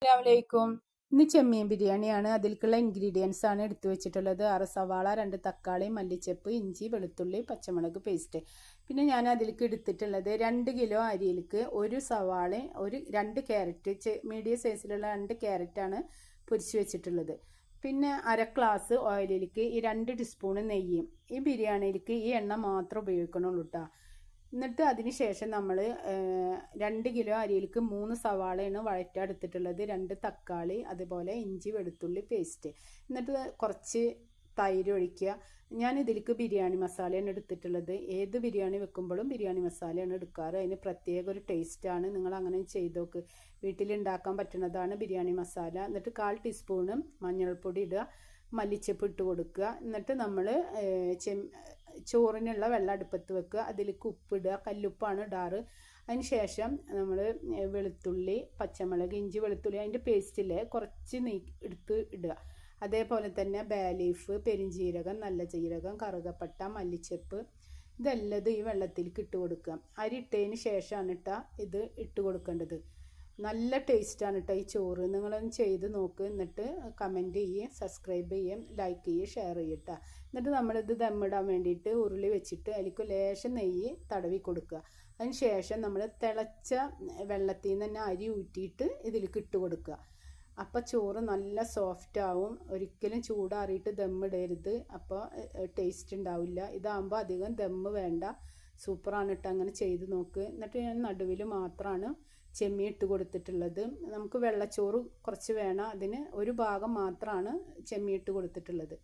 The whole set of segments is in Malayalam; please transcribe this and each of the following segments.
അസ്സലാമലൈക്കും. ഇന്ന് ചെമ്മീൻ ബിരിയാണിയാണ്. അതിലേക്കുള്ള ഇൻഗ്രീഡിയൻസ് ആണ് എടുത്തു വെച്ചിട്ടുള്ളത്. 6 സവാള, 2 തക്കാളി, മല്ലിച്ചപ്പ്, ഇഞ്ചി, വെളുത്തുള്ളി, പച്ചമുളക് പേസ്റ്റ്. പിന്നെ ഞാൻ അതിലേക്ക് എടുത്തിട്ടുള്ളത് 2 കിലോ അരിയിലേക്ക് 1 സവാള, 2 ക്യാരറ്റ്, മീഡിയം സൈസിലുള്ള 2 ക്യാരറ്റാണ് പൊരിച്ച് വെച്ചിട്ടുള്ളത്. പിന്നെ അര ഗ്ലാസ് ഓയിലിലേക്ക് ഈ 2 ടീസ്പൂൺ നെയ്യും. ഈ ബിരിയാണിയിലേക്ക് ഈ എണ്ണ മാത്രം ഉപയോഗിക്കണുള്ളൂ കേട്ടോ. എന്നിട്ട് അതിന് ശേഷം നമ്മൾ 2 കിലോ അരിയിലേക്ക് 3 സവാളയാണ് വഴറ്റാൻ എടുത്തിട്ടുള്ളത്, 2 തക്കാളി, അതുപോലെ ഇഞ്ചി വെളുത്തുള്ളി പേസ്റ്റ്. എന്നിട്ട് കുറച്ച് തൈര് ഒഴിക്കുക. ഞാൻ ഇതിലേക്ക് ബിരിയാണി മസാലയാണ് എടുത്തിട്ടുള്ളത്. ഏത് ബിരിയാണി വെക്കുമ്പോഴും ബിരിയാണി മസാലയാണ് എടുക്കാറ്. അതിന് പ്രത്യേക ഒരു ടേസ്റ്റാണ്. നിങ്ങൾ അങ്ങനെ ചെയ്ത് നോക്ക്. വീട്ടിലുണ്ടാക്കാൻ പറ്റുന്നതാണ് ബിരിയാണി മസാല. എന്നിട്ട് 1/4 ടീസ്പൂണ് മഞ്ഞൾപ്പൊടി ഇടുക, മല്ലിച്ചപ്പ് ഇട്ട് കൊടുക്കുക. എന്നിട്ട് നമ്മൾ ചോറിനുള്ള വെള്ളം അടുപ്പത്ത് വെക്കുക. അതിലേക്ക് ഉപ്പിടുക, കല്ലുപ്പാണ് ഇടാറ്. അതിന് ശേഷം നമ്മൾ വെളുത്തുള്ളി, പച്ചമുളക്, ഇഞ്ചി, വെളുത്തുള്ളി അതിൻ്റെ പേസ്റ്റിൽ കുറച്ച് എടുത്ത് ഇടുക. അതേപോലെ തന്നെ ബേ ലീഫ്, പെരിഞ്ജീരകം, നല്ല ജീരകം, കറുകപ്പട്ട, മല്ലിച്ചപ്പ് ഇതെല്ലാം ഈ വെള്ളത്തിലേക്ക് ഇട്ട് കൊടുക്കുക. അരി ഇട്ടതിന് ശേഷമാണ് ഇത് ഇട്ട് കൊടുക്കേണ്ടത്. നല്ല ടേസ്റ്റാണ് കേട്ടോ ഈ ചോറ്. നിങ്ങളൊന്ന് ചെയ്ത് നോക്ക്. എന്നിട്ട് കമൻറ്റ് ചെയ്യുക, സബ്സ്ക്രൈബ് ചെയ്യുക, ലൈക്ക് ചെയ്യുക, ഷെയർ ചെയ്യട്ടോ. എന്നിട്ട് നമ്മളിത് ദമ്മിടാൻ വേണ്ടിയിട്ട് ഉരുളി വെച്ചിട്ട് അതിലേക്ക് ലേശം നെയ്യ് തടവി കൊടുക്കുക. അതിന് ശേഷം നമ്മൾ തിളച്ച വെള്ളത്തിൽ നിന്ന് തന്നെ അരി ഊറ്റിയിട്ട് ഇതിലേക്ക് ഇട്ട് കൊടുക്കുക. അപ്പോൾ ചോറ് നല്ല സോഫ്റ്റ് ആവും. ഒരിക്കലും ചൂടാറിയിട്ട് ദമ്മിടരുത്, അപ്പോൾ ടേസ്റ്റ് ഉണ്ടാവില്ല. ഇതാകുമ്പോൾ അധികം ദമ്മ് വേണ്ട. സൂപ്പറാണ് കേട്ടോ. അങ്ങനെ ചെയ്ത് നോക്ക്. എന്നിട്ട് ഞാൻ നടുവിൽ മാത്രമാണ് ചെമ്മീൻ ഇട്ട് കൊടുത്തിട്ടുള്ളത്. നമുക്ക് വെള്ളച്ചോറ് കുറച്ച് വേണം, അതിന് ഒരു ഭാഗം മാത്രമാണ് ചെമ്മീൻ ഇട്ട് കൊടുത്തിട്ടുള്ളത്.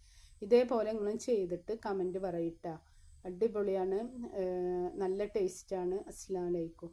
ഇതേപോലെ നിങ്ങളും ചെയ്തിട്ട് കമൻറ്റ് പറയട്ടോ. അടിപൊളിയാണ്, നല്ല ടേസ്റ്റാണ്. അസ്സലാമു അലൈക്കും.